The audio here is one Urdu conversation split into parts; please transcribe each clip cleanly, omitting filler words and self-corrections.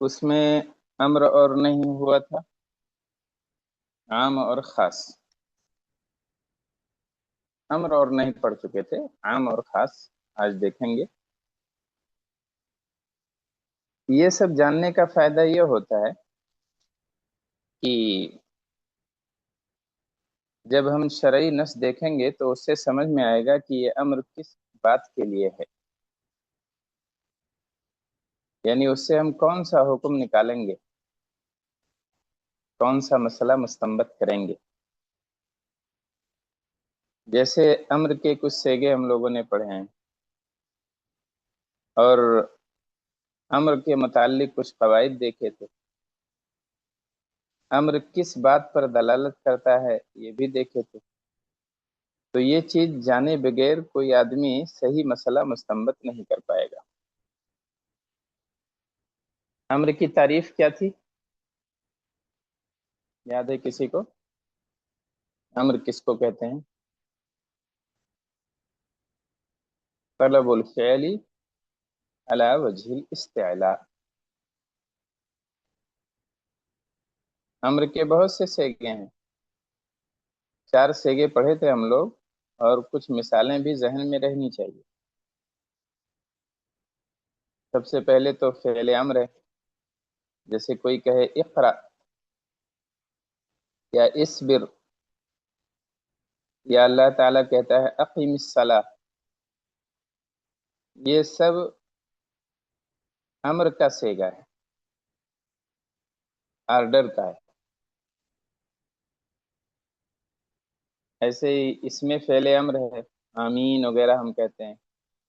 اس میں امر اور نہیں ہوا تھا، عام اور خاص۔ امر اور نہیں پڑھ چکے تھے، عام اور خاص آج دیکھیں گے۔ یہ سب جاننے کا فائدہ یہ ہوتا ہے کہ جب ہم شرعی نص دیکھیں گے تو اس سے سمجھ میں آئے گا کہ یہ امر کس بات کے لیے ہے، یعنی اس سے ہم کون سا حکم نکالیں گے، کون سا مسئلہ مستنبط کریں گے۔ جیسے امر کے کچھ سیغے ہم لوگوں نے پڑھے ہیں، اور امر کے متعلق کچھ قواعد دیکھے تھے۔ امر کس بات پر دلالت کرتا ہے یہ بھی دیکھے تھے۔ تو یہ چیز جانے بغیر کوئی آدمی صحیح مسئلہ مستنبط نہیں کر پائے گا۔ امر کی تعریف کیا تھی، یاد ہے کسی کو؟ امر کس کو کہتے ہیں؟ طلب الفعل علی وجہ الاستعلاء۔ امر کے بہت سے سیغے ہیں، 4 سیغے پڑھے تھے ہم لوگ، اور کچھ مثالیں بھی ذہن میں رہنی چاہیے۔ سب سے پہلے تو فعل امر ہے، جیسے کوئی کہے اقرا یا اصبر، یا اللہ تعالیٰ کہتا ہے اقیم الصلاۃ، یہ سب امر کا صیغہ ہے، آرڈر کا ہے۔ ایسے ہی اس میں فعل امر ہے، آمین وغیرہ ہم کہتے ہیں،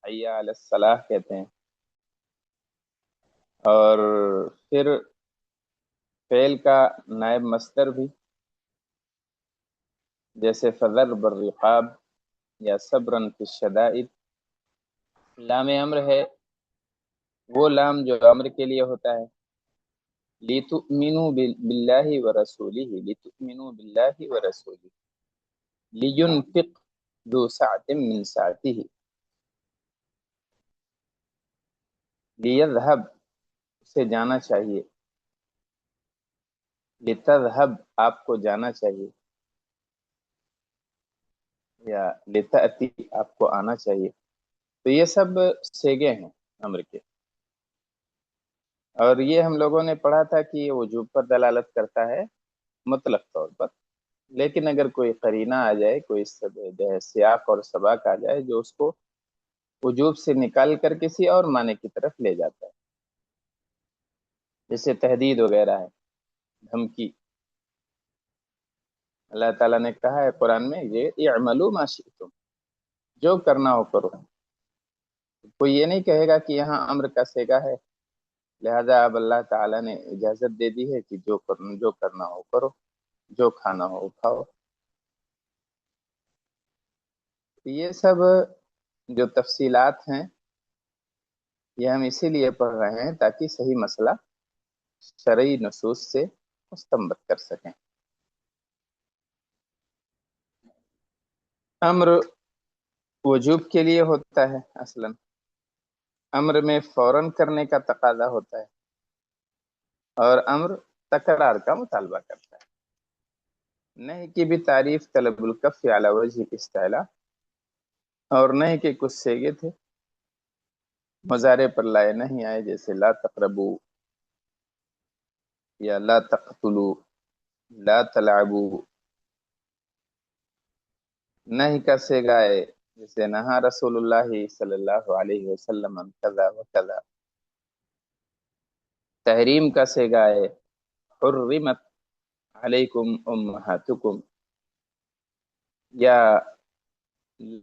حی علی الصلاح کہتے ہیں۔ اور پھر فعل کا نائب مصدر بھی، جیسے فضرب الرقاب یا صبرا فی الشدائد۔ لام امر ہے، وہ لام جو امر کے لیے ہوتا ہے، لِتُؤْمِنُوا بِاللَّهِ وَرَسُولِهِ، لِتُؤْمِنُوا بِاللَّهِ وَرَسُولِهِ، لِيُنْفِقْ ذُو سَعْةٍ مِّن سَعْتِهِ، لِيَذْهَبْ اسے جانا چاہیے، لِتَذْهَبْ آپ کو جانا چاہیے، یا لِتَأْتِي آپ کو آنا چاہیے۔ تو یہ سب صیغے ہیں امر کے، اور یہ ہم لوگوں نے پڑھا تھا کہ یہ وجوب پر دلالت کرتا ہے مطلق طور پر، لیکن اگر کوئی قرینہ آ جائے، کوئی سیاق اور سباق آ جائے جو اس کو وجوب سے نکال کر کسی اور معنی کی طرف لے جاتا ہے، جیسے تہدید وغیرہ ہے، دھمکی۔ اللہ تعالیٰ نے کہا ہے قرآن میں، یہ اعملوا ما شئتم، جو کرنا ہو کرو۔ کوئی یہ نہیں کہے گا کہ یہاں امر کا صیغہ ہے، لہذا اب اللہ تعالیٰ نے اجازت دے دی ہے کہ جو کرنا ہو کرو، جو کھانا ہو کھاؤ۔ یہ سب جو تفصیلات ہیں یہ ہم اسی لیے پڑھ رہے ہیں تاکہ صحیح مسئلہ شرعی نصوص سے مستنبط کر سکیں۔ امر وجوب کے لیے ہوتا ہے، اصلاً امر میں فوراً کرنے کا تقاضا ہوتا ہے، اور امر تکرار کا مطالبہ کرتا ہے۔ نہیں کی بھی تعریف طلب الکف علی وجہ استعلاء، اور نہیں کے کچھ صیغے تھے مضارع پر لائے نہیں آئے، جیسے لا تقربوا یا لا تقتلوا، لا تلعبوا۔ نہیں کا صیغہ ہے، جیسے نہا رسول اللہ صلی اللہ علیہ وسلم عن کذا و کذا۔ تحریم کا صیغہ ہے، حرمت علیکم امہاتکم، یا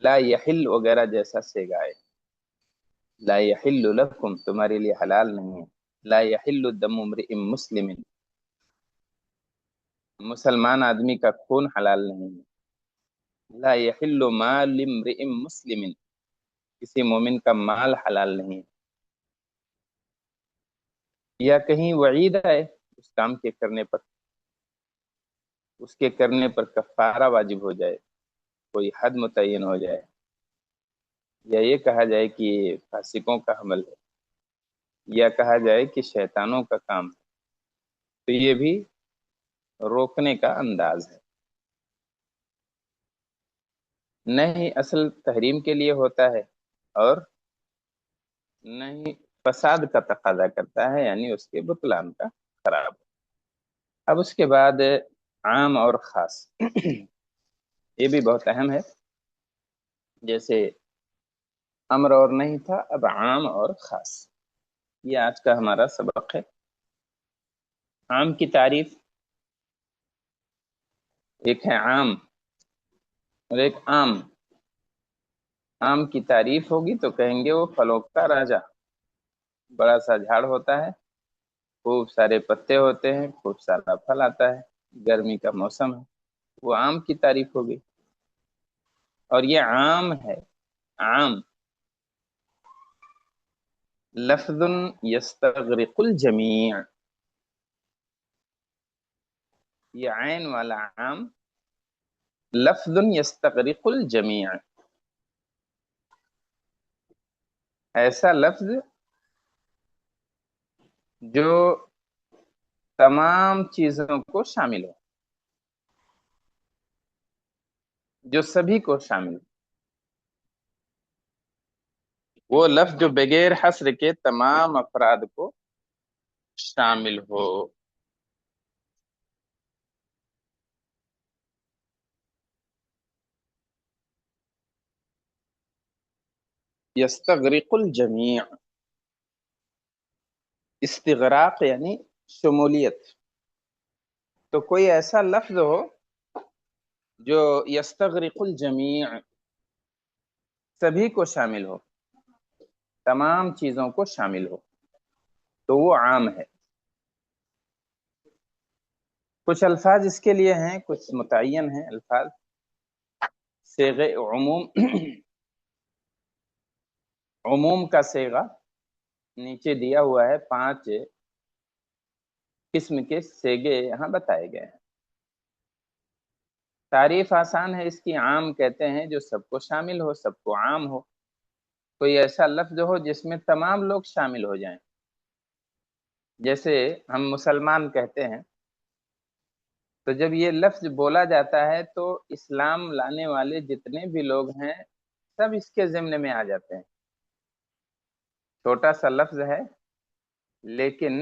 لا یحل وغیرہ جیسا صیغہ ہے، لا یحل لکم تمہارے لیے حلال نہیں ہے، لا یحل دم امرئ مسلم، مسلمان آدمی کا خون حلال نہیں ہے، لا یحل مال امرئ مسلم، کسی مومن کا مال حلال نہیں ہے۔ یا کہیں وعید ہے اس کام کے کرنے پر، اس کے کرنے پر کفارہ واجب ہو جائے، کوئی حد متعین ہو جائے، یا یہ کہا جائے کہ یہ فاسقوں کا عمل ہے، یا کہا جائے کہ شیطانوں کا کام ہے، تو یہ بھی روکنے کا انداز ہے۔ نہیں اصل تحریم کے لیے ہوتا ہے، اور نہیں فساد کا تقاضا کرتا ہے، یعنی اس کے بطلان کا، خراب۔ اب اس کے بعد عام اور خاص یہ بھی بہت اہم ہے، جیسے امر اور نہیں تھا، اب عام اور خاص، یہ آج کا ہمارا سبق ہے۔ عام کی تعریف، ایک ہے عام اور ایک عام۔ عام کی تعریف ہوگی تو کہیں گے وہ پھلوں کا راجا، بڑا سا جھاڑ ہوتا ہے، خوب سارے پتے ہوتے ہیں، خوب سارا پھل آتا ہے، گرمی کا موسم ہے، وہ عام کی تعریف ہوگی۔ اور یہ عام ہے، عام لفظ یستغرق الجمیع، یہ عین والا عام لفظ یستغرق الجمیع، ایسا لفظ جو تمام چیزوں کو شامل ہو، جو سبھی کو شامل ہو، وہ لفظ جو بغیر حصر کے تمام افراد کو شامل ہو۔ یستغرق الجمیع، استغراق یعنی شمولیت، تو کوئی ایسا لفظ ہو جو یستغرق الجمیع، سبھی کو شامل ہو، تمام چیزوں کو شامل ہو، تو وہ عام ہے۔ کچھ الفاظ اس کے لیے ہیں، کچھ متعین ہیں الفاظ، صیغ عموم عموم کا صیغہ نیچے دیا ہوا ہے، 5 قسم کے صیغے یہاں بتائے گئے ہیں۔ تعریف آسان ہے اس کی، عام کہتے ہیں جو سب کو شامل ہو، سب کو عام ہو، کوئی ایسا لفظ ہو جس میں تمام لوگ شامل ہو جائیں۔ جیسے ہم مسلمان کہتے ہیں، تو جب یہ لفظ بولا جاتا ہے تو اسلام لانے والے جتنے بھی لوگ ہیں سب اس کے ضمن میں آ جاتے ہیں۔ چھوٹا سا لفظ ہے لیکن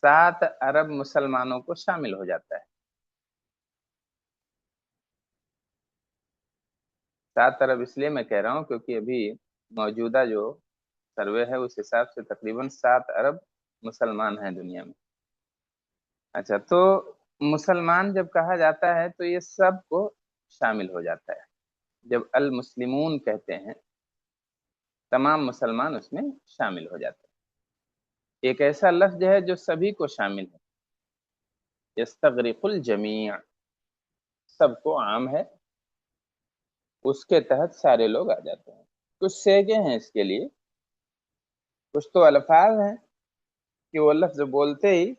7 ارب مسلمانوں کو شامل ہو جاتا ہے۔ 7 ارب اس لیے میں کہہ رہا ہوں کیونکہ ابھی موجودہ جو سروے ہے اس حساب سے تقریباً 7 ارب مسلمان ہیں دنیا میں۔ اچھا، تو مسلمان جب کہا جاتا ہے تو یہ سب کو شامل ہو جاتا ہے۔ جب المسلمون کہتے ہیں تمام مسلمان اس میں شامل ہو جاتے ہیں۔ ایک ایسا لفظ ہے جو سبھی کو شامل ہے، یستغرق الجمیع، سب کو عام ہے، اس کے تحت سارے لوگ آ جاتے ہیں۔ کچھ صیغے ہیں اس کے لیے، کچھ تو الفاظ ہیں کہ وہ لفظ بولتے ہی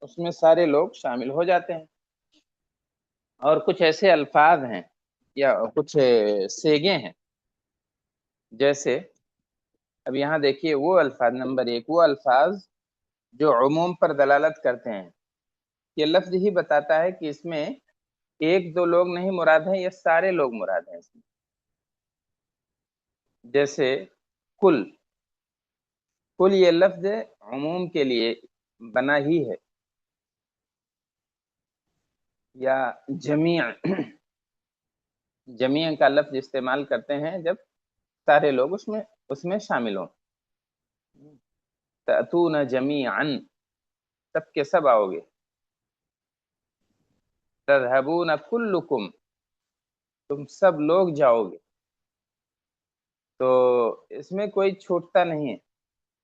اس میں سارے لوگ شامل ہو جاتے ہیں، اور کچھ ایسے الفاظ ہیں یا کچھ صیغے ہیں، جیسے اب یہاں دیکھیے وہ الفاظ، نمبر 1 وہ الفاظ جو عموم پر دلالت کرتے ہیں، یہ لفظ ہی بتاتا ہے کہ اس میں 1 2 لوگ نہیں مراد ہیں، یہ سارے لوگ مراد ہیں اس میں۔ جیسے کل، کل یہ لفظ عموم کے لیے بنا ہی ہے، یا جمیع، جمیع کا لفظ استعمال کرتے ہیں جب سارے لوگ اس میں شامل ہوں۔ تأتون جمیعا، سب کے سب آؤ گے۔ تذهبون کلکم، تم سب لوگ جاؤ گے، تو اس میں کوئی چھوٹتا نہیں ہے۔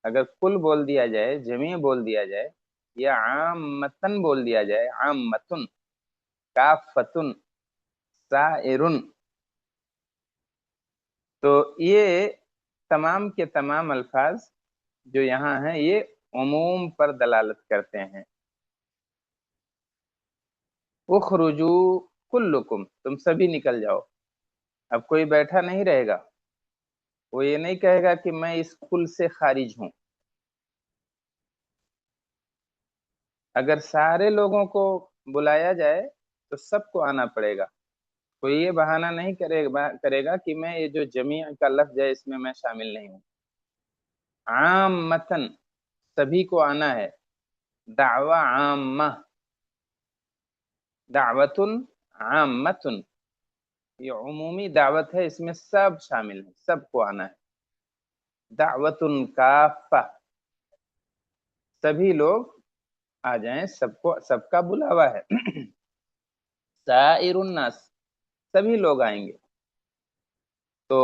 اگر کل بول دیا جائے، جمیع بول دیا جائے، یا عامتن بول دیا جائے، عامتن، کافتن، سائرن، تو یہ تمام کے تمام الفاظ جو یہاں ہیں یہ عموم پر دلالت کرتے ہیں۔ اخرجو کلکم، تم سبھی نکل جاؤ، اب کوئی بیٹھا نہیں رہے گا، وہ یہ نہیں کہے گا کہ میں اس کل سے خارج ہوں، اگر سارے لوگوں کو بلایا جائے تو سب کو آنا پڑے گا. کوئی یہ بہانہ نہیں کرے گا کہ میں یہ جو جمیع کا لفظ ہے اس میں میں شامل نہیں ہوں. عامتن سبھی کو آنا ہے. دعوی عامہ، دعوتن عامتن، یہ عمومی دعوت ہے، اس میں سب شامل ہیں، سب کو آنا ہے. دعوتن کافہ، سبھی لوگ آ جائیں، سب کا بلاوا ہے. سائر الناس، سبھی لوگ آئیں گے. تو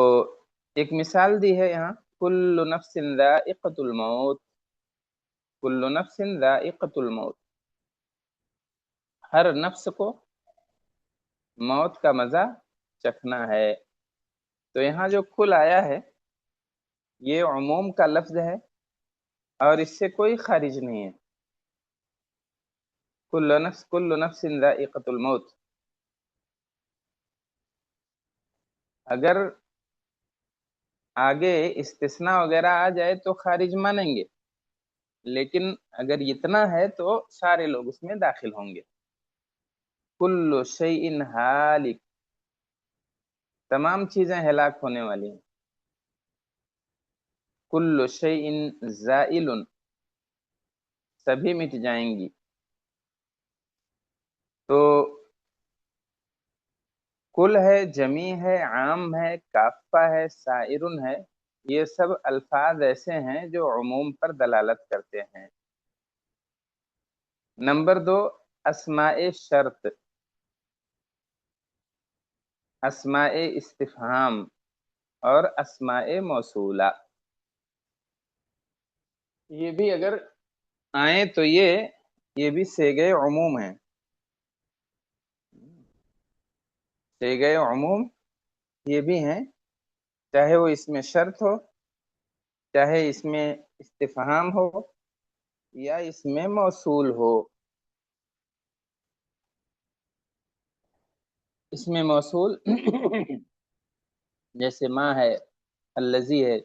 ایک مثال دی ہے یہاں، کل نفس ذائقۃ الموت، کل نفس ذائقۃ الموت، ہر نفس کو موت کا مزہ چکھنا ہے. تو یہاں جو کل آیا ہے یہ عموم کا لفظ ہے اور اس سے کوئی خارج نہیں ہے. کل نفس ذائقۃ الموت. اگر آگے استثناء وغیرہ آ جائے تو خارج مانیں گے، لیکن اگر اتنا ہے تو سارے لوگ اس میں داخل ہوں گے. کل شیء ہالک، تمام چیزیں ہلاک ہونے والی ہیں. کل شیء زائل، سبھی مٹ جائیں گی. تو کل ہے، جمیع ہے، عام ہے، کافہ ہے، سائرن ہے، یہ سب الفاظ ایسے ہیں جو عموم پر دلالت کرتے ہیں. نمبر 2، اسماء شرط، اسماء استفہام اور اسماء موصولہ. یہ بھی اگر آئیں تو یہ بھی صیغہ عموم ہیں. صیغہ عموم یہ بھی ہیں، چاہے وہ اس میں شرط ہو، چاہے اس میں استفہام ہو، یا اس میں موصول ہو. اس میں موصول جیسے ما ہے، الذی ہے،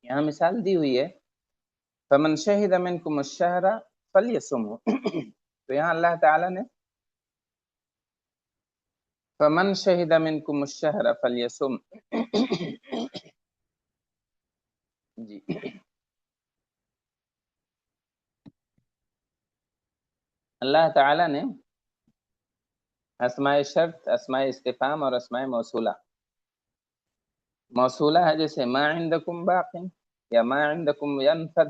یہاں مثال دی ہوئی ہے فمن شہد منکم الشہر فلیصمہ. تو یہاں اللہ تعالی نے فمن شہد منکم الشہر فلیصم. جی، اللہ تعالی نے اسماء شرط، اسماء استفہام اور اسماء موصولہ. موصولہ ہے جیسے ما عندکم باق، یا ما عندکم ینفد،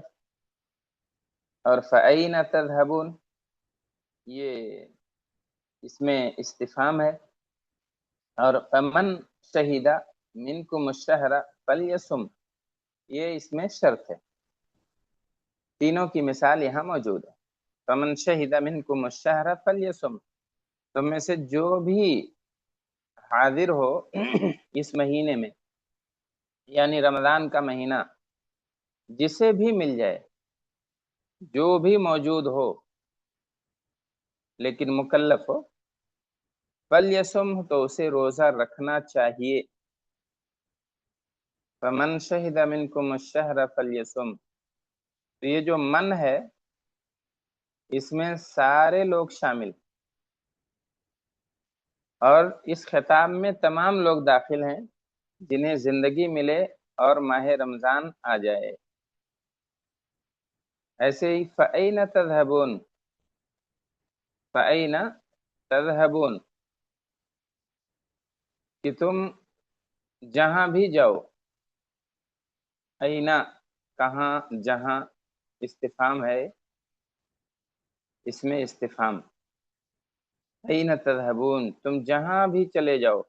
اور فأین تذهبون، یہ اس میں استفہام ہے. اور فمن شہید منکم الشہر فلیصم، یہ اس میں شرط ہے. تینوں کی مثال یہاں موجود ہے. فمن شہید منکم الشہر فلیصم، تم میں سے جو بھی حاضر ہو اس مہینے میں، یعنی رمضان کا مہینہ، جسے بھی مل جائے، جو بھی موجود ہو لیکن مکلف ہو، فلیصم، تو اسے روزہ رکھنا چاہیے. فمن شہد منکم الشہر فلیصم، تو یہ جو من ہے اس میں سارے لوگ شامل، اور اس خطاب میں تمام لوگ داخل ہیں جنہیں زندگی ملے اور ماہ رمضان آ جائے. ایسے ہی فَأَيْنَ تَذْهَبُونَ، فَأَيْنَ تَذْهَبُونَ، کہ تم جہاں بھی جاؤ. اینا کہاں، جہاں، استفہام ہے، اس میں استفہام. این تذهبون، تم جہاں بھی چلے جاؤ.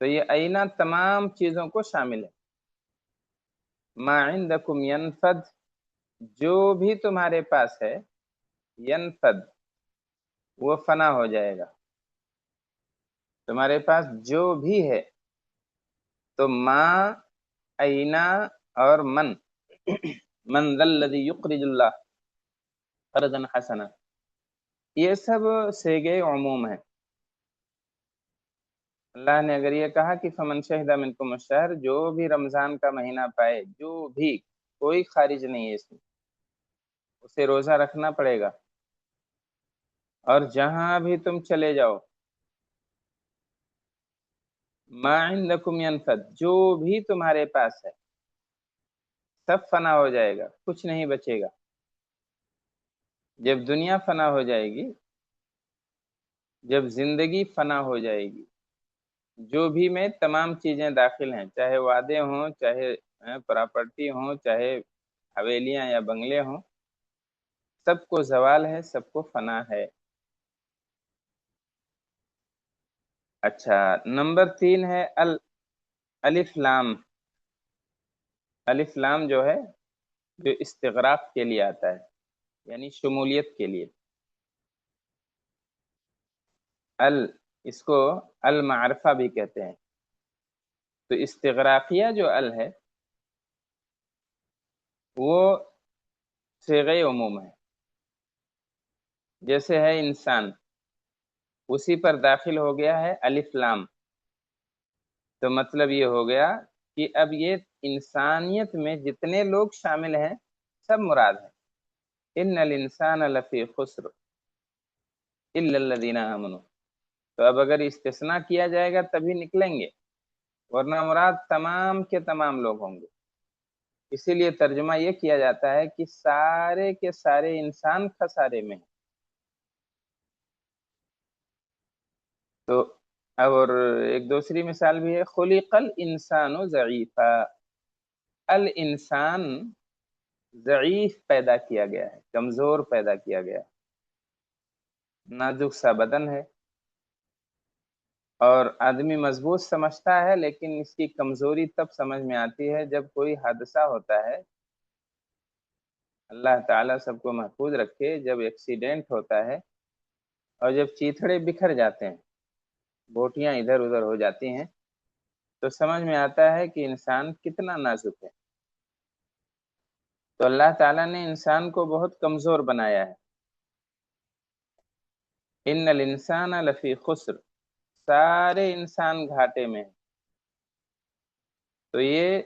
تو یہ اینا تمام چیزوں کو شامل ہے. ما عندکم ینفد، جو بھی تمہارے پاس ہے، ینفد، وہ فنا ہو جائے گا. تمہارے پاس جو بھی ہے، تو ما، اینا اور من ذا الذی یقرض اللہ قرضا حسنا، یہ سب صیغے عموم ہیں. اللہ نے اگر یہ کہا کہ فمن شہد منکم الشہر، جو بھی رمضان کا مہینہ پائے، جو بھی، کوئی خارج نہیں ہے اس میں، اسے روزہ رکھنا پڑے گا، اور جہاں بھی تم چلے جاؤ، ما عندکم ینفد، جو بھی تمہارے پاس ہے سب فنا ہو جائے گا، کچھ نہیں بچے گا۔ جب دنیا فنا ہو جائے گی، جب زندگی فنا ہو جائے گی، جو بھی میں تمام چیزیں داخل ہیں، چاہے وعدے ہوں، چاہے پراپرٹی ہوں، چاہے حویلیاں یا بنگلے ہوں، سب کو زوال ہے، سب کو فنا ہے۔ اچھا، نمبر 3 ہے الف لام۔ الف لام جو ہے، جو استغراق کے لیے آتا ہے، یعنی شمولیت کے لیے۔ اس کو المعرفہ بھی کہتے ہیں۔ تو استغراقیہ جو ہے وہ صیغہ عموم ہے، جیسے ہے انسان، اسی پر داخل ہو گیا ہے الف لام، تو مطلب یہ ہو گیا کہ اب یہ انسانیت میں جتنے لوگ شامل ہیں سب مراد ہیں۔ ان الانسان لفی خسر الا الذین آمنوا، تو اب اگر استثناء کیا جائے گا تبھی نکلیں گے، ورنہ مراد تمام کے تمام لوگ ہوں گے۔ اسی لیے ترجمہ یہ کیا جاتا ہے کہ سارے کے سارے انسان خسارے میں ہیں۔ تو اور ایک دوسری مثال بھی ہے، خلق الانسان ضعیفا، الانسان ضعیف پیدا کیا گیا ہے، کمزور پیدا کیا گیا ہے، نازک سا بدن ہے، اور آدمی مضبوط سمجھتا ہے، لیکن اس کی کمزوری تب سمجھ میں آتی ہے جب کوئی حادثہ ہوتا ہے۔ اللہ تعالیٰ سب کو محفوظ رکھے، جب ایکسیڈنٹ ہوتا ہے اور جب چیتھڑے بکھر جاتے ہیں، بوٹیاں ادھر ادھر ہو جاتی ہیں، تو سمجھ میں آتا ہے کہ انسان کتنا نازک ہے۔ تو اللہ تعالیٰ نے انسان کو بہت کمزور بنایا ہے۔ ان الانسان لفی خسر، سارے انسان گھاٹے میں ہیں۔ تو یہ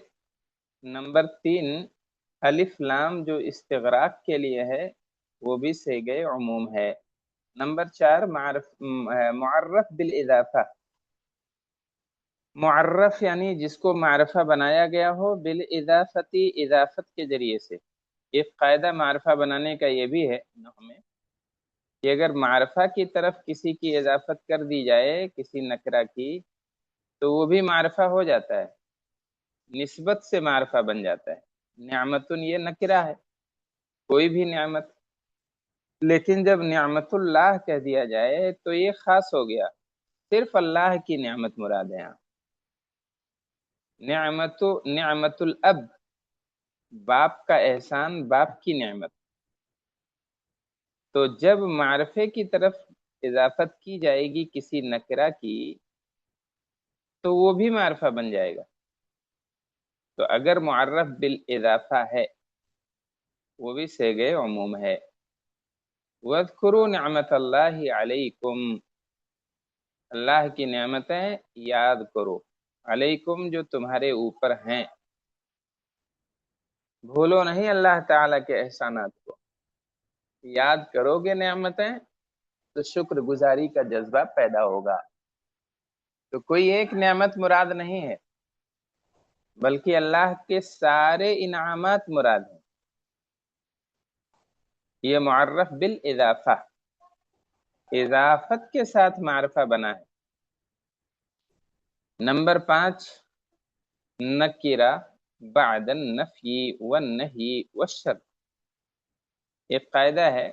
نمبر 3 الف لام جو استغراق کے لیے ہے، وہ بھی صیغہ عموم ہے۔ نمبر 4 معرف بالاضافہ۔ معرف یعنی جس کو معرفہ بنایا گیا ہو، بالاضافتی، اضافت کے ذریعے سے۔ ایک قاعدہ معرفہ بنانے کا یہ بھی ہے ہمیں کہ اگر معرفہ کی طرف کسی کی اضافت کر دی جائے، کسی نکرہ کی، تو وہ بھی معرفہ ہو جاتا ہے، نسبت سے معرفہ بن جاتا ہے۔ نعمتن یہ نکرہ ہے، کوئی بھی نعمت، لیکن جب نعمت اللہ کہہ دیا جائے تو یہ خاص ہو گیا، صرف اللہ کی نعمت مراد ہے یہاں۔ نعمت الاب، باپ کا احسان، باپ کی نعمت۔ تو جب معرفے کی طرف اضافت کی جائے گی کسی نکرہ کی، تو وہ بھی معرفہ بن جائے گا۔ تو اگر معرف بالاضافہ ہے، وہ بھی صیغہ عموم ہے۔ وَاذْكُرُوا نِعْمَتَ اللَّهِ عَلَيْكُمْ، اللہ کی نعمتیں یاد کرو، علیکم جو تمہارے اوپر ہیں۔ بھولو نہیں اللہ تعالیٰ کے احسانات کو، یاد کرو گے نعمتیں تو شکر گزاری کا جذبہ پیدا ہوگا۔ تو کوئی ایک نعمت مراد نہیں ہے، بلکہ اللہ کے سارے انعامات مراد ہیں۔ یہ معرف بالاضافہ، اضافت کے ساتھ معرفہ بنا ہے۔ نمبر 5 نکرہ بعد النفی والنہی والشرط۔ ایک قاعدہ ہے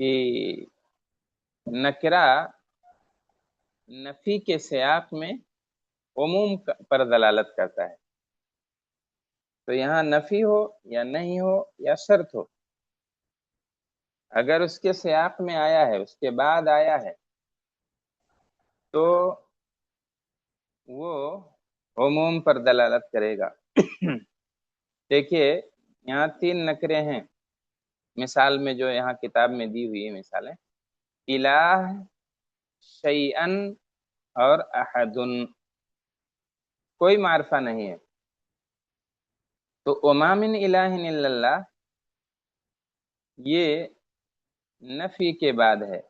کہ نکرہ نفی کے سیاق میں عموم پر دلالت کرتا ہے۔ تو یہاں نفی ہو یا نہیں ہو یا شرط ہو، اگر اس کے سیاق میں آیا ہے، اس کے بعد آیا ہے، تو وہ عموم پر دلالت کرے گا۔ دیکھیے یہاں 3 نکرے ہیں مثال میں، جو یہاں کتاب میں دی ہوئی مثالیں، الہ، شیئن اور احدن، کوئی معرفہ نہیں ہے۔ تو وما من الہ الا اللہ، یہ نفی کے بعد ہے.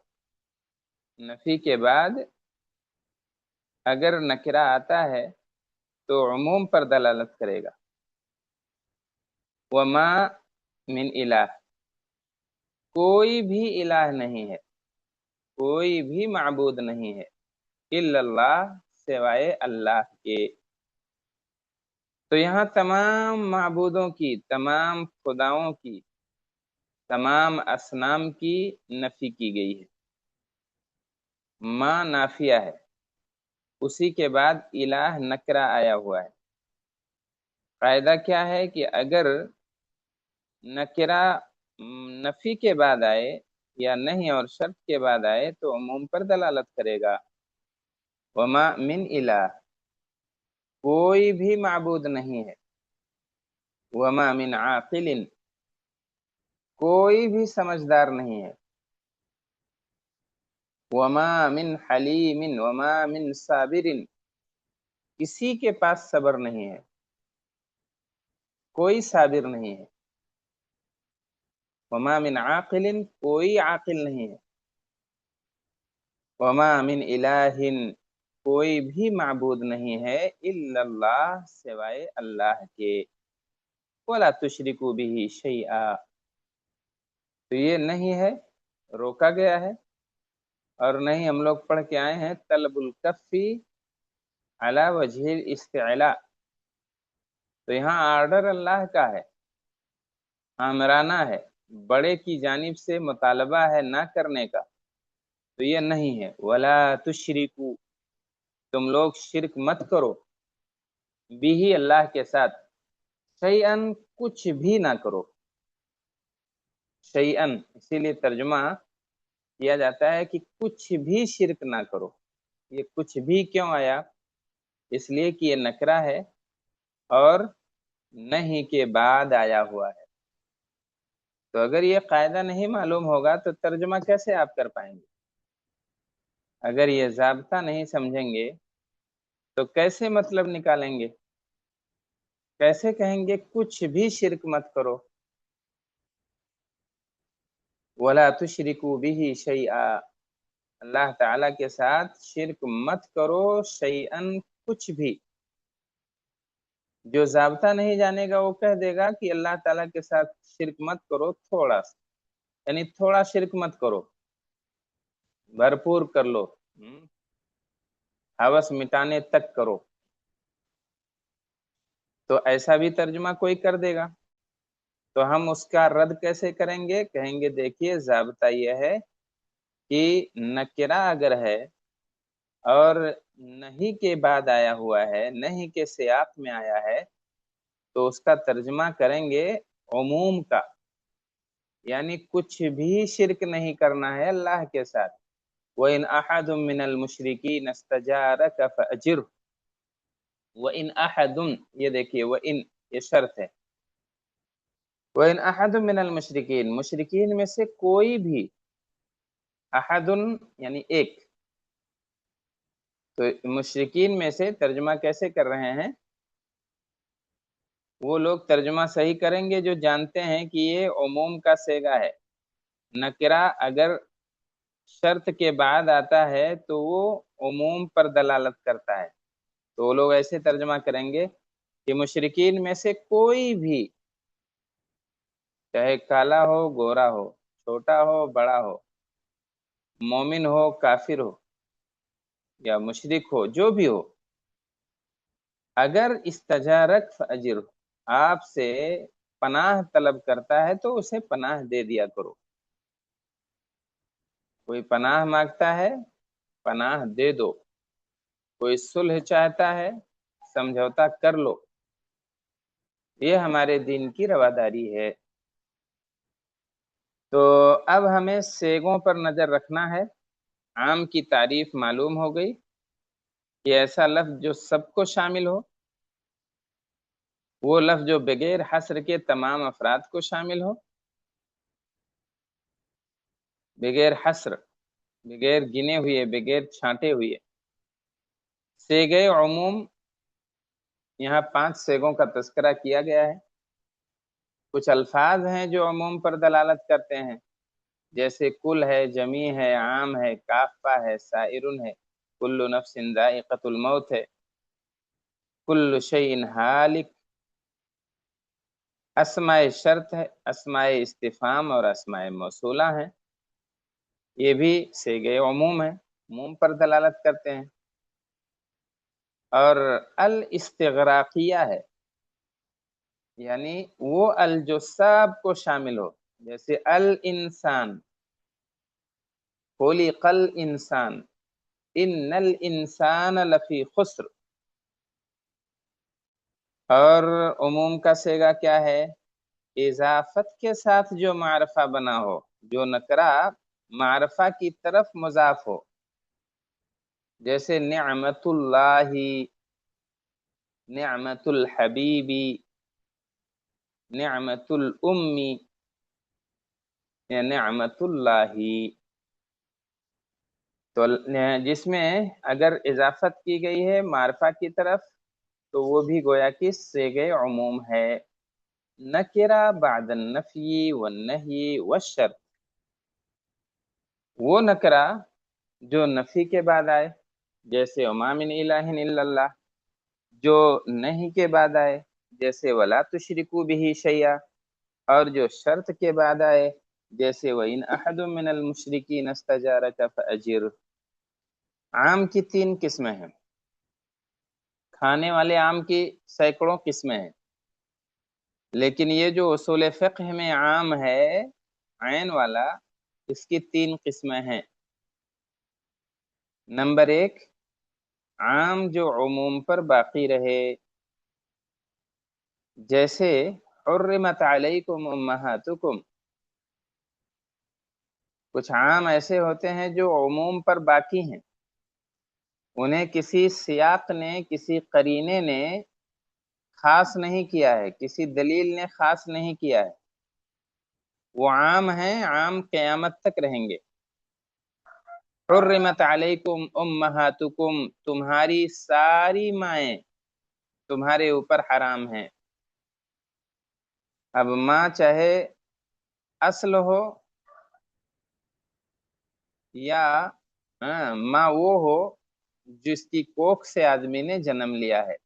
نفی کے بعد اگر نکرہ آتا ہے تو عموم پر دلالت کرے گا. وما من الہ، کوئی بھی الہ نہیں ہے، کوئی بھی معبود نہیں ہے، الا اللہ، سوائے اللہ کے. تو یہاں تمام معبودوں کی، تمام خداؤں کی، تمام اصنام کی نفی کی گئی ہے. ما نافیہ ہے، اسی کے بعد الہ نکرہ آیا ہوا ہے. قاعدہ کیا ہے کہ اگر نکرہ نفی کے بعد آئے یا نہیں اور شرط کے بعد آئے تو عموم پر دلالت کرے گا. وما من الہ، کوئی بھی معبود نہیں ہے. وما من عاقل، کوئی بھی سمجھدار نہیں ہے. وما من حلیم، وما من صابر، کسی کے پاس صبر نہیں ہے، کوئی صابر نہیں ہے. وما من عاقل، کوئی عاقل نہیں ہے. وما من الہ، کوئی بھی معبود نہیں ہے، الا اللہ، سوائے اللہ کے. ولا تشرکوا بہ شیئا، تو یہ نہیں ہے، روکا گیا ہے. اور نہیں ہم لوگ پڑھ کے آئے ہیں طلب الکفی علی وجہ الاستعلاء، تو یہاں آرڈر اللہ کا ہے، آمرانہ ہے، بڑے کی جانب سے مطالبہ ہے نہ کرنے کا، تو یہ نہیں ہے. ولا تشرکوا، تم لوگ شرک مت کرو، بھی اللہ کے ساتھ، شیئن، کچھ بھی نہ کرو. شیئن اسی لیے ترجمہ کیا جاتا ہے کہ کچھ بھی شرک نہ کرو. یہ کچھ بھی کیوں آیا؟ اس لیے کہ یہ نکرہ ہے اور نہیں کے بعد آیا ہوا ہے. تو اگر یہ قاعدہ نہیں معلوم ہوگا تو ترجمہ کیسے آپ کر پائیں گے؟ اگر یہ ضابطہ نہیں سمجھیں گے تو کیسے مطلب نکالیں گے؟ کیسے کہیں گے کچھ بھی شرک مت کرو؟ ولا تشرکوا بہ شیئا، اللہ تعالیٰ کے ساتھ شرک مت کرو، شیئن، کچھ بھی. جو ضابطہ نہیں جانے گا وہ کہہ دے گا کہ اللہ تعالیٰ کے ساتھ شرک مت کرو تھوڑا سا، یعنی تھوڑا شرک مت کرو، بھرپور کر لو، ہوس مٹانے تک کرو. تو ایسا بھی ترجمہ کوئی کر دے گا تو ہم اس کا رد کیسے کریں گے؟ کہیں گے دیکھیے ضابطہ یہ ہے کہ نکرہ اگر ہے اور نہیں کے بعد آیا ہوا ہے، نہیں کے سیاق میں آیا ہے، تو اس کا ترجمہ کریں گے عموم کا، یعنی کچھ بھی شرک نہیں کرنا ہے اللہ کے ساتھ. وَإِنْ أَحَدٌ مِّنَ الْمُشْرِكِينَ اسْتَجَارَكَ فَأَجِرْهُ. وَإِنْ أَحَدٌ، یہ دیکھیے وَإِنْ، یہ شرط ہے. وَإِنْ أَحَدٌ مِّنَ الْمُشْرِكِينَ، مشرکین میں سے کوئی بھی، احدن یعنی ایک، تو مشرکین میں سے ترجمہ کیسے کر رہے ہیں؟ وہ لوگ ترجمہ صحیح کریں گے جو جانتے ہیں کہ یہ عموم کا صیغہ ہے. نکرہ اگر شرط کے بعد آتا ہے تو وہ عموم پر دلالت کرتا ہے، تو وہ لوگ ایسے ترجمہ کریں گے کہ مشرکین میں سے کوئی بھی، چاہے کالا ہو گورا ہو، چھوٹا ہو بڑا ہو، مومن ہو کافر ہو یا مشرک ہو، جو بھی ہو، اگر استجارک فاجر، آپ سے پناہ طلب کرتا ہے تو اسے پناہ دے دیا کرو. کوئی پناہ مانگتا ہے، پناہ دے دو. کوئی صلح چاہتا ہے، سمجھوتا کر لو. یہ ہمارے دین کی رواداری ہے. تو اب ہمیں سیغوں پر نظر رکھنا ہے. عام کی تعریف معلوم ہو گئی کہ ایسا لفظ جو سب کو شامل ہو، وہ لفظ جو بغیر حصر کے تمام افراد کو شامل ہو، بغیر حصر، بغیر گنے ہوئے، بغیر چھانٹے ہوئے. سیغے عموم، یہاں 5 سیغوں کا تذکرہ کیا گیا ہے. کچھ الفاظ ہیں جو عموم پر دلالت کرتے ہیں، جیسے کل ہے، جمی ہے، عام ہے، کافہ ہے، سائرن ہے، کل نفس ذائقۃ الموت ہے، کل شیء ہالک۔ اسماء شرط ہے، اسماء استفہام اور اسماء موصولہ ہیں، یہ بھی صیغہ عموم ہے، عموم پر دلالت کرتے ہیں۔ اور الاستغراقیہ ہے، یعنی وہ ال جو سب کو شامل ہو، جیسے الانسان، خلق الانسان، ان الانسان لفی خسر۔ اور عموم کا صیغہ کیا ہے؟ اضافت کے ساتھ جو معرفہ بنا ہو، جو نکرہ معرفہ کی طرف مضاف ہو، جیسے نعمت اللہ، نعمت الحبیبی، نعمت الامی، یا نعمت اللہ۔ تو جس میں اگر اضافت کی گئی ہے معرفہ کی طرف تو وہ بھی گویا کہ صیغہ عموم ہے۔ نکرہ بعد النفی والنہی والشرط، وہ نکرہ جو نفی کے بعد آئے، جیسے وما من الہ الا اللہ، جو نہیں کے بعد آئے، جیسے ولا تشرکوا بہ شیئا، اور جو شرط کے بعد آئے، جیسے وَإِنْ أَحَدٌ مِّنَ الْمُشْرِكِينَ اسْتَجَارَكَ فَأَجِرْهُ۔ آم کی 3 قسمیں ہیں، کھانے والے آم کی سینکڑوں قسمیں ہیں، لیکن یہ جو اصول فقہ میں عام ہے عین والا، اس کی 3 قسمیں ہیں۔ نمبر 1، عام جو عموم پر باقی رہے، جیسے حرمت علیکم امہاتکم۔ کچھ عام ایسے ہوتے ہیں جو عموم پر باقی ہیں، انہیں کسی سیاق نے، کسی قرینے نے خاص نہیں کیا ہے، کسی دلیل نے خاص نہیں کیا ہے، وہ عام ہیں، عام قیامت تک رہیں گے۔ حرمت علیکم امہاتکم، تمہاری ساری مائیں تمہارے اوپر حرام ہیں۔ اب ماں چاہے اصل ہو یا ماں وہ ہو جس کی کوکھ سے آدمی نے جنم لیا ہے۔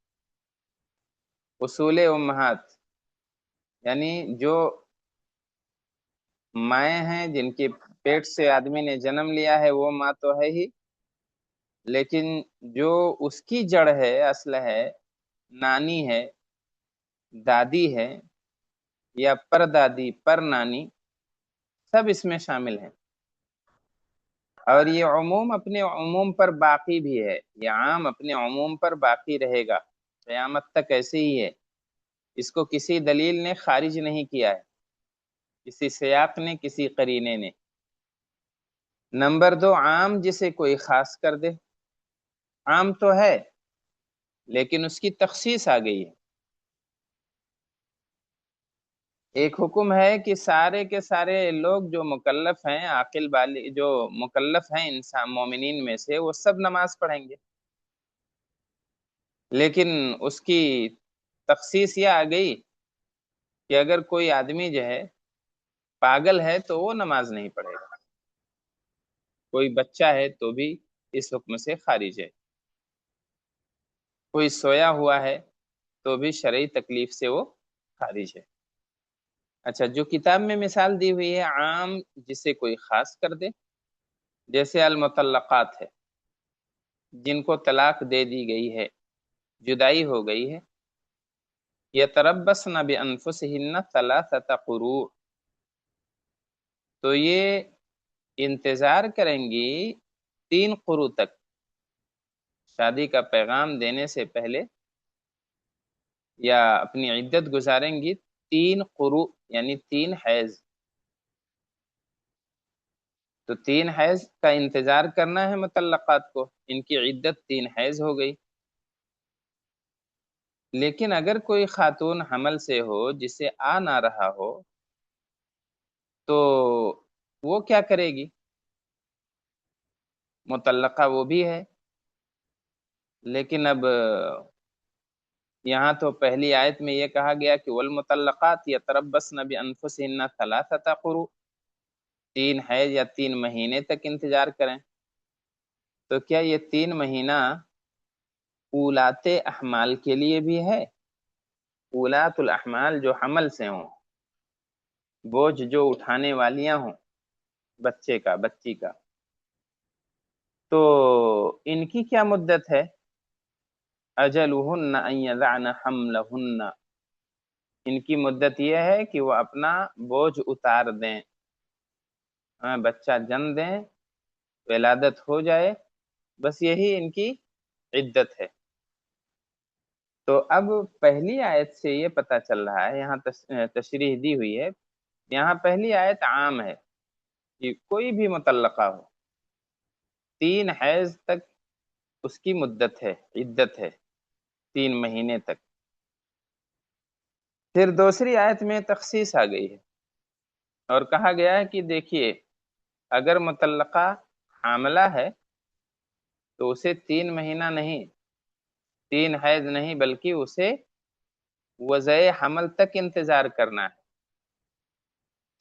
اصول امہات یعنی جو مائیں ہیں جن کی پیٹ سے آدمی نے جنم لیا ہے وہ ماں تو ہے ہی، لیکن جو اس کی جڑ ہے، اصل ہے، نانی ہے، دادی ہے، یا پردادی، پر نانی، سب اس میں شامل ہیں۔ اور یہ عموم اپنے عموم پر باقی بھی ہے، یہ عام اپنے عموم پر باقی رہے گا قیامت تک، ایسے ہی ہے، اس کو کسی دلیل نے خارج نہیں کیا ہے، کسی سیاق نے، کسی قرینے نے۔ نمبر 2، عام جسے کوئی خاص کر دے، عام تو ہے لیکن اس کی تخصیص آ گئی ہے۔ ایک حکم ہے کہ سارے کے سارے لوگ جو مکلف ہیں، عاقل بالغ جو مکلف ہیں انسان مومنین میں سے، وہ سب نماز پڑھیں گے، لیکن اس کی تخصیص یہ آ گئی کہ اگر کوئی آدمی جو ہے پاگل ہے تو وہ نماز نہیں پڑھے گا، کوئی بچہ ہے تو بھی اس حکم سے خارج ہے، کوئی سویا ہوا ہے تو بھی شرعی تکلیف سے وہ خارج ہے۔ اچھا، جو کتاب میں مثال دی ہوئی ہے عام جسے کوئی خاص کر دے، جیسے المطلقات ہے، جن کو طلاق دے دی گئی ہے، جدائی ہو گئی ہے، یتربصن بانفسہن ثلاثۃ قروء، تو یہ انتظار کریں گی 3 قروء تک، شادی کا پیغام دینے سے پہلے، یا اپنی عدت گزاریں گی 3 قروء یعنی 3 حیض۔ تو 3 حیض کا انتظار کرنا ہے مطلقات کو، ان کی عدت 3 حیض ہو گئی۔ لیکن اگر کوئی خاتون حمل سے ہو جسے آ نہ رہا ہو تو وہ کیا کرے گی؟ مطلقہ وہ بھی ہے، لیکن اب یہاں تو پہلی آیت میں یہ کہا گیا کہ والمطلقات یتربصن بانفسہن ثلاثۃ قروء، 3 حیض یا 3 مہینے تک انتظار کریں. تو کیا یہ 3 مہینہ اولات احمال کے لیے بھی ہے؟ اولات الاحمال جو حمل سے ہوں، بوجھ جو اٹھانے والیاں ہوں، بچے کا بچی کا، تو ان کی کیا مدت ہے؟ اجلہن ان یضعن حملہن، ان کی مدت یہ ہے کہ وہ اپنا بوجھ اتار دیں، بچہ جن دیں، ولادت ہو جائے، بس یہی ان کی عدت ہے. تو اب پہلی آیت سے یہ پتہ چل رہا ہے، یہاں تشریح دی ہوئی ہے، یہاں پہلی آیت عام ہے کہ کوئی بھی مطلقہ ہو، 3 حیض تک اس کی مدت ہے، عدت ہے، 3 مہینے تک. پھر دوسری آیت میں تخصیص آ گئی ہے اور کہا گیا ہے کہ دیکھیے اگر مطلقہ حاملہ ہے تو اسے 3 مہینہ نہیں، 3 حیض نہیں، بلکہ اسے وضع حمل تک انتظار کرنا ہے،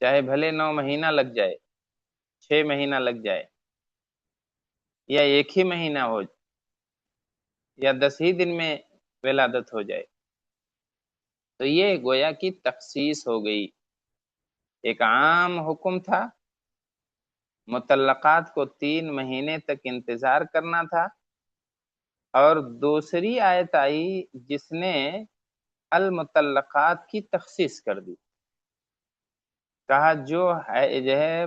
چاہے بھلے 9 مہینہ لگ جائے، 6 مہینہ لگ جائے، یا 1 ہی مہینہ ہو، یا 10 ہی دن میں ولادت ہو جائے. تو یہ گویا کی تخصیص ہو گئی. ایک عام حکم تھا، مطلقات کو 3 مہینے تک انتظار کرنا تھا، اور دوسری آیت آئی جس نے المطلقات کی تخصیص کر دی، کہا جو ہے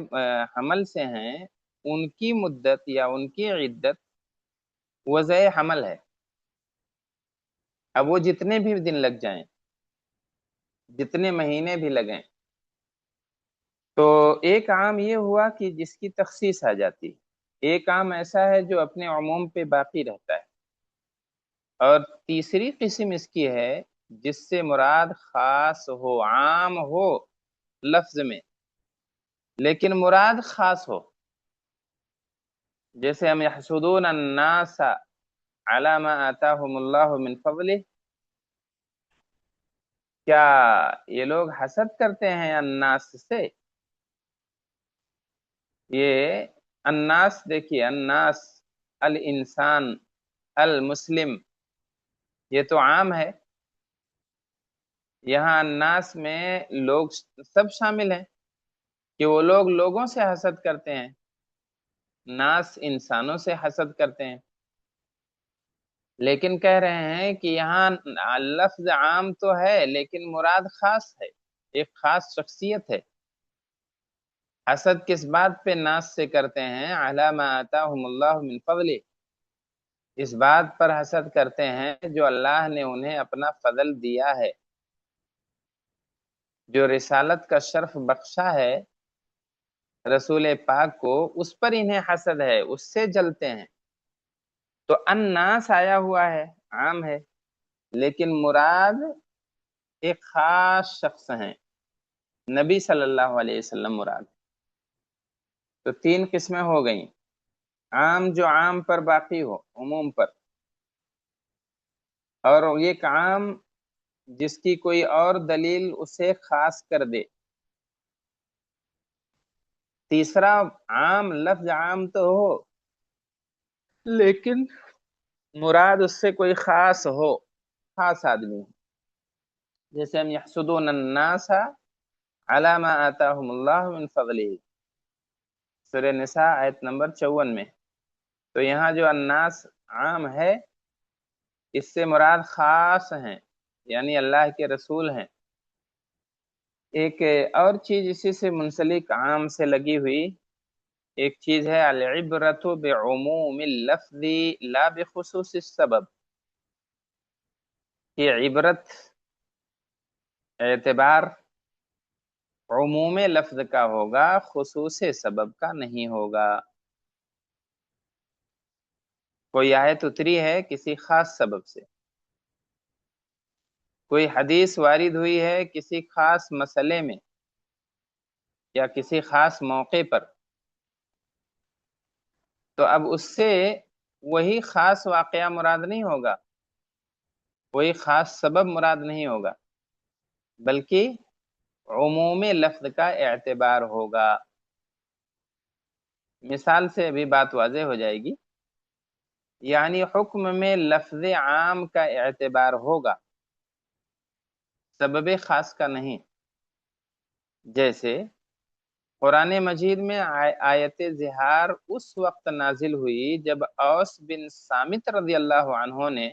حمل سے ہیں ان کی مدت یا ان کی عدت وضع حمل ہے. اب وہ جتنے بھی دن لگ جائیں، جتنے مہینے بھی لگیں، تو ایک عام یہ ہوا کہ جس کی تخصیص آ جاتی ہے، ایک عام ایسا ہے جو اپنے عموم پہ باقی رہتا ہے، اور تیسری قسم اس کی ہے جس سے مراد خاص ہو، عام ہو لفظ میں لیکن مراد خاص ہو. جیسے ہم یحسدون الناس علی ما آتاہم اللہ من فضلہ، کیا یہ لوگ حسد کرتے ہیں الناس سے؟ یہ الناس دیکھیے، الناس، الانسان، المسلم، یہ تو عام ہے، یہاں الناس میں لوگ سب شامل ہیں کہ وہ لوگ لوگوں سے حسد کرتے ہیں، ناس انسانوں سے حسد کرتے ہیں. لیکن کہہ رہے ہیں کہ یہاں لفظ عام تو ہے لیکن مراد خاص ہے، ایک خاص شخصیت ہے. حسد کس بات پہ ناس سے کرتے ہیں؟ علی ما آتاہم اللہ من فضلہ، اس بات پر حسد کرتے ہیں جو اللہ نے انہیں اپنا فضل دیا ہے، جو رسالت کا شرف بخشا ہے رسول پاک کو، اس پر انہیں حسد ہے، اس سے جلتے ہیں. تو الناس آیا ہوا ہے، عام ہے، لیکن مراد ایک خاص شخص ہیں، نبی صلی اللہ علیہ وسلم مراد. تو 3 قسمیں ہو گئیں، عام جو عام پر باقی ہو، عموم پر، اور ایک عام جس کی کوئی اور دلیل اسے خاص کر دے. تیسرا عام، لفظ عام تو ہو لیکن مراد اس سے کوئی خاص ہو، خاص آدمی، جیسے ہم یحسدون الناس علی ما آتاہم اللہ من فضلہ، سورہ نساء آیت نمبر 54 میں. تو یہاں جو الناس عام ہے، اس سے مراد خاص ہیں، یعنی اللہ کے رسول ہیں. ایک اور چیز اسی سے منسلک عام سے لگی ہوئی ایک چیز ہے، العبرۃ بعموم اللفظ لا بخصوص السبب. یہ عبرت، اعتبار عموم لفظ کا ہوگا، خصوص سبب کا نہیں ہوگا. کوئی آیت اتری ہے کسی خاص سبب سے، کوئی حدیث وارد ہوئی ہے کسی خاص مسئلے میں یا کسی خاص موقع پر، تو اب اس سے وہی خاص واقعہ مراد نہیں ہوگا، کوئی خاص سبب مراد نہیں ہوگا، بلکہ عموم لفظ کا اعتبار ہوگا۔ مثال سے ابھی بات واضح ہو جائے گی، یعنی حکم میں لفظ عام کا اعتبار ہوگا، سبب خاص کا نہیں۔ جیسے قرآن مجید میں آیت زہار اس وقت نازل ہوئی جب اوس بن صامت رضی اللہ عنہ نے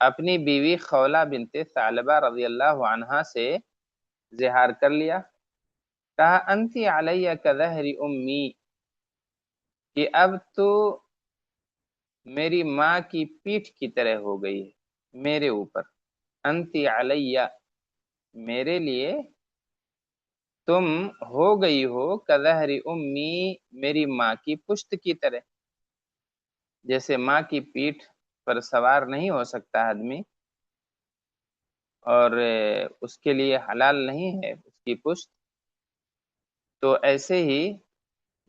اپنی بیوی خولہ بنت ثعلبہ رضی اللہ عنہا سے زہار کر لیا، کہا انتی علیہ کظہر امی، کہ اب تو میری ماں کی پیٹھ کی طرح ہو گئی ہے میرے اوپر، انتی علیہ میرے لیے، تم ہو گئی ہو کظہر امی میری ماں کی پشت کی طرح۔ جیسے ماں کی پیٹھ پر سوار نہیں ہو سکتا آدمی، اور اس کے لیے حلال نہیں ہے اس کی پشت، تو ایسے ہی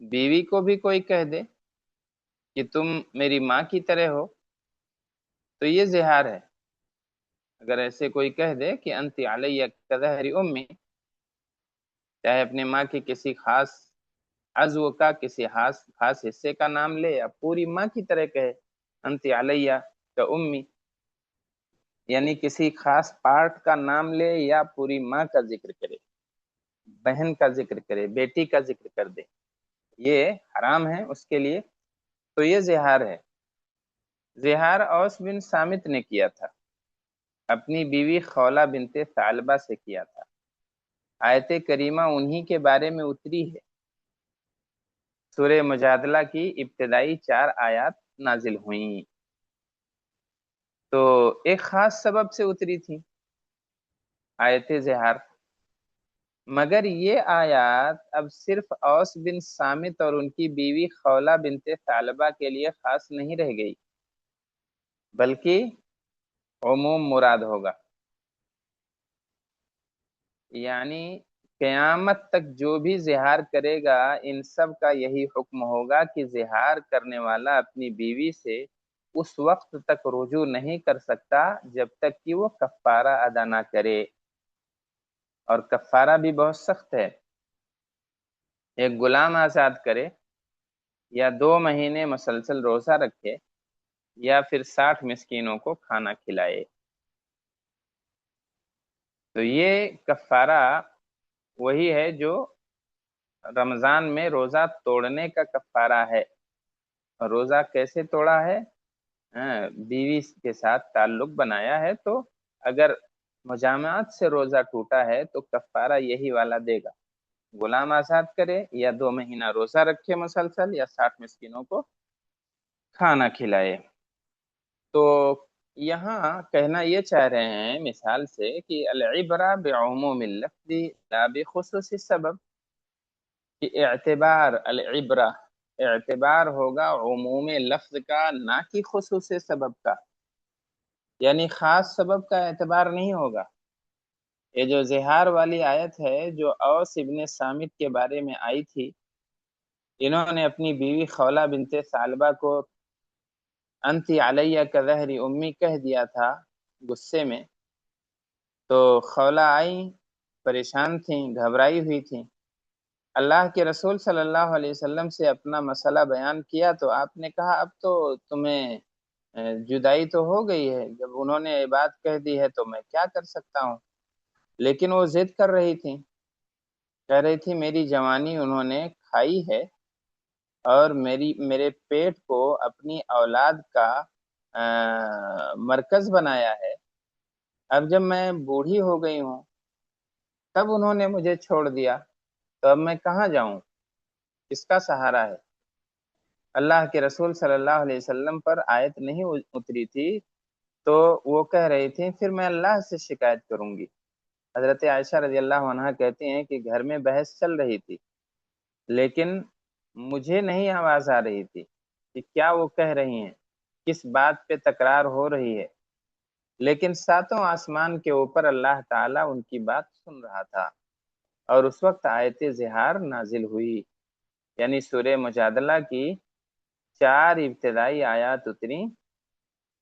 بیوی کو بھی کوئی کہہ دے کہ تم میری ماں کی طرح ہو تو یہ زہار ہے۔ اگر ایسے کوئی کہہ دے کہ انتی علیہ کظہر امی، چاہے اپنے ماں کے کسی خاص عضو کا کسی خاص حصے کا نام لے یا پوری ماں کی طرح کہے انتی علیہ کا امی، یعنی کسی خاص پارٹ کا نام لے یا پوری ماں کا ذکر کرے، بہن کا ذکر کرے، بیٹی کا ذکر کر دے، یہ حرام ہے اس کے لیے، تو یہ زہار ہے۔ زہار اوس بن صامت نے کیا تھا، اپنی بیوی خولہ بنت ثعلبہ سے کیا تھا۔ آیت کریمہ انہی کے بارے میں اتری ہے۔ سورہ مجادلہ کی ابتدائی 4 آیات نازل ہوئیں تو ایک خاص سبب سے اتری تھی آیت زہار، مگر یہ آیات اب صرف اوس بن صامت اور ان کی بیوی خولہ بنت ثعلبہ کے لیے خاص نہیں رہ گئی، بلکہ عموم مراد ہوگا، یعنی قیامت تک جو بھی زہار کرے گا ان سب کا یہی حکم ہوگا کہ زہار کرنے والا اپنی بیوی سے اس وقت تک رجوع نہیں کر سکتا جب تک کہ وہ کفارہ ادا نہ کرے، اور کفارہ بھی بہت سخت ہے۔ ایک غلام آزاد کرے، یا 2 مہینے مسلسل روزہ رکھے، یا پھر 60 مسکینوں کو کھانا کھلائے، تو یہ کفارہ وہی ہے جو رمضان میں روزہ توڑنے کا کفارہ ہے۔ اور روزہ کیسے توڑا ہے؟ بیوی کے ساتھ تعلق بنایا ہے تو اگر مجامعات سے روزہ ٹوٹا ہے تو کفارہ یہی والا دے گا، غلام آزاد کرے یا 2 مہینہ روزہ رکھے مسلسل یا 60 مسکینوں کو کھانا کھلائے۔ تو یہاں کہنا یہ چاہ رہے ہیں مثال سے کہ العبرہ بعموم اللفظ لا بخصوص السبب، کہ اعتبار العبرہ اعتبار ہوگا عموم لفظ کا نہ کہ خصوص سبب کا، یعنی خاص سبب کا اعتبار نہیں ہوگا۔ یہ جو زہار والی آیت ہے جو اوس ابن صامت کے بارے میں آئی تھی، انہوں نے اپنی بیوی خولہ بنت ثعلبہ کو انتی علیہ کظہر امی کہہ دیا تھا غصے میں، تو خولہ آئی، پریشان تھیں، گھبرائی ہوئی تھیں، اللہ کے رسول صلی اللہ علیہ وسلم سے اپنا مسئلہ بیان کیا تو آپ نے کہا اب تو تمہیں جدائی تو ہو گئی ہے، جب انہوں نے یہ بات کہہ دی ہے تو میں کیا کر سکتا ہوں، لیکن وہ ضد کر رہی تھی، کہہ رہی تھی میری جوانی انہوں نے کھائی ہے اور میرے پیٹ کو اپنی اولاد کا مرکز بنایا ہے، اب جب میں بوڑھی ہو گئی ہوں تب انہوں نے مجھے چھوڑ دیا، تو اب میں کہاں جاؤں، کس کا سہارا ہے؟ اللہ کے رسول صلی اللہ علیہ وسلم پر آیت نہیں اتری تھی تو وہ کہہ رہی تھی پھر میں اللہ سے شکایت کروں گی۔ حضرت عائشہ رضی اللہ عنہا کہتی ہیں کہ گھر میں بحث چل رہی تھی، لیکن مجھے نہیں آواز آ رہی تھی کہ کیا وہ کہہ رہی ہیں، کس بات پہ تکرار ہو رہی ہے، لیکن 7 آسمان کے اوپر اللہ تعالیٰ ان کی بات سن رہا تھا، اور اس وقت آیت زہار نازل ہوئی، یعنی سورہ مجادلہ کی 4 ابتدائی آیات اتری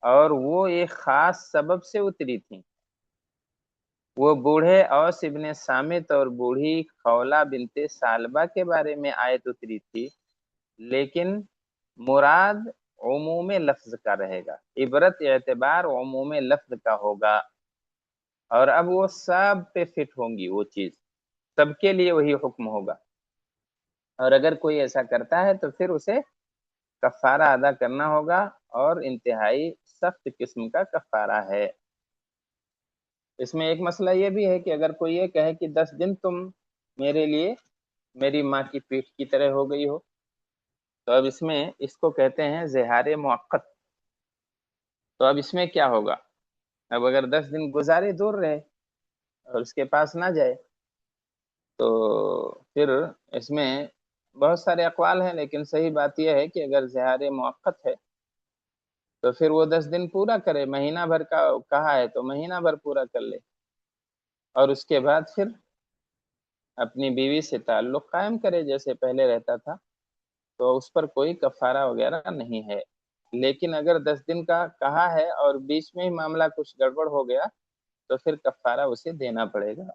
اور وہ ایک خاص سبب سے اتری تھی۔ وہ بوڑھے اوس ابن صامت اور بوڑھی خولہ بنت ثعلبہ کے بارے میں آیت اتری تھی، لیکن مراد عموم لفظ کا رہے گا، عبرت اعتبار عموم لفظ کا ہوگا، اور اب وہ سب پہ فٹ ہوں گی، وہ چیز سب کے لیے وہی حکم ہوگا، اور اگر کوئی ایسا کرتا ہے تو پھر اسے کفارہ ادا کرنا ہوگا، اور انتہائی سخت قسم کا کفارہ ہے۔ اس میں ایک مسئلہ یہ بھی ہے کہ اگر کوئی یہ کہے کہ 10 دن تم میرے لیے میری ماں کی پیٹھ کی طرح ہو گئی ہو، تو اب اس میں اس کو کہتے ہیں زہار موقت۔ تو اب اس میں کیا ہوگا؟ اب اگر 10 دن گزارے دور رہے اور اس کے پاس نہ جائے، تو پھر اس میں بہت سارے اقوال ہیں، لیکن صحیح بات یہ ہے کہ اگر زہار موقت ہے تو پھر وہ 10 دن پورا کرے، مہینہ بھر کا کہا ہے تو مہینہ بھر پورا کر لے، اور اس کے بعد پھر اپنی بیوی سے تعلق قائم کرے جیسے پہلے رہتا تھا، تو اس پر کوئی کفارہ وغیرہ نہیں ہے۔ لیکن اگر 10 دن کا کہا ہے اور بیچ میں ہی معاملہ کچھ گڑبڑ ہو گیا تو پھر کفارہ اسے دینا پڑے گا۔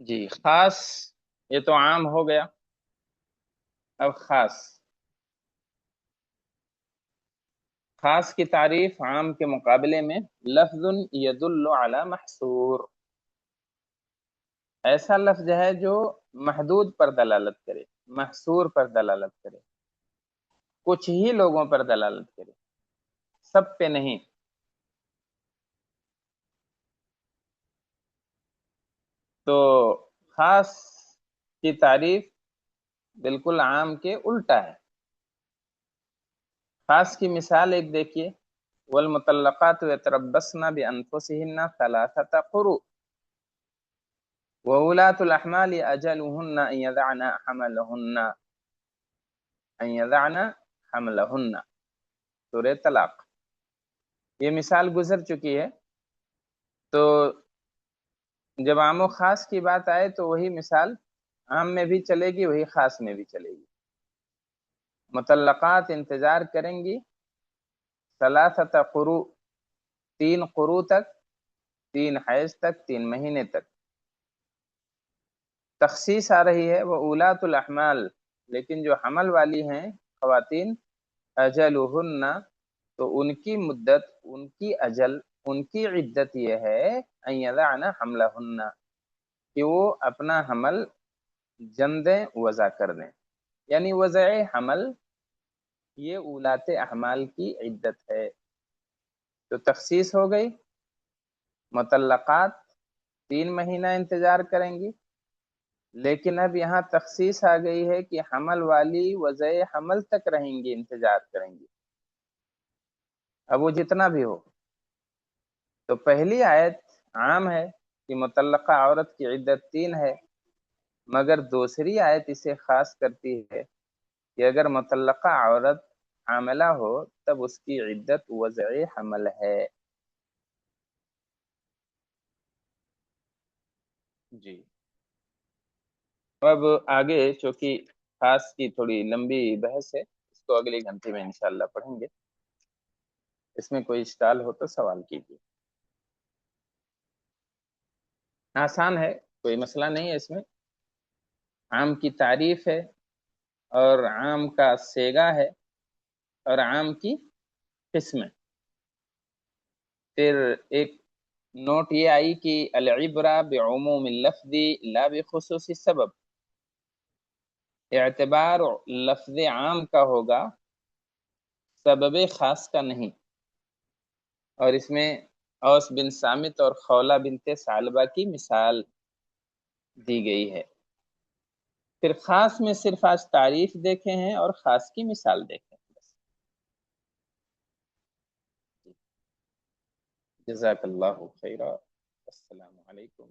جی، خاص یہ تو عام ہو گیا، اب خاص خاص کی تعریف عام کے مقابلے میں لفظ یدل علی محصور، ایسا لفظ ہے جو محدود پر دلالت کرے، محصور پر دلالت کرے، کچھ ہی لوگوں پر دلالت کرے، سب پہ نہیں۔ تو خاص کی تعریف بالکل عام کے الٹا ہے۔ خاص کی مثال ایک دیکھیے، والمطلقات یتربصن بانفسهن ثلاثة قروء وولاة الأحمال أجلهن أن يضعن حملهن، سورہ طلاق۔ یہ مثال گزر چکی ہے، تو جب عام و خاص کی بات آئے تو وہی مثال عام میں بھی چلے گی، وہی خاص میں بھی چلے گی۔ مطلقات انتظار کریں گی 3 قروء، 3 قروء تک، 3 حیض تک، 3 مہینے تک۔ تخصیص آ رہی ہے وہ اولاۃ الاحمال، لیکن جو حمل والی ہیں خواتین، اجلہن، تو ان کی مدت، ان کی اجل، ان کی عدت یہ ہے ان یضعن حملہن، کہ وہ اپنا حمل جن دیں، وضع کر دیں، یعنی وضع حمل یہ اولات احمال کی عدت ہے۔ تو تخصیص ہو گئی، مطلقات 3 مہینہ انتظار کریں گی، لیکن اب یہاں تخصیص آ گئی ہے کہ حمل والی وضع حمل تک رہیں گی، انتظار کریں گی، اب وہ جتنا بھی ہو۔ تو پہلی آیت عام ہے کہ مطلقہ عورت کی عدت 3 ہے، مگر دوسری آیت اسے خاص کرتی ہے کہ اگر مطلقہ عورت حاملہ ہو تب اس کی عدت وضع حمل ہے۔ جی، اب آگے چونکہ خاص کی تھوڑی لمبی بحث ہے، اس کو اگلی گھنٹے میں انشاءاللہ پڑھیں گے۔ اس میں کوئی اشکال ہو تو سوال کیجیے۔ آسان ہے، کوئی مسئلہ نہیں ہے اس میں، عام کی تعریف ہے، اور عام کا سیگا ہے، اور عام کی قسمیں۔ پھر ایک نوٹ یہ آئی کہ العبرہ بعموم اللفظ لا بخصوص السبب، اعتبار لفظ عام کا ہوگا، سبب خاص کا نہیں، اور اس میں اوس بن صامت اور خولہ بنت ثعلبہ کی مثال دی گئی ہے۔ پھر خاص میں صرف آج تعریف دیکھے ہیں اور خاص کی مثال دیکھیں۔ جزاک اللہ خیرہ، السلام علیکم۔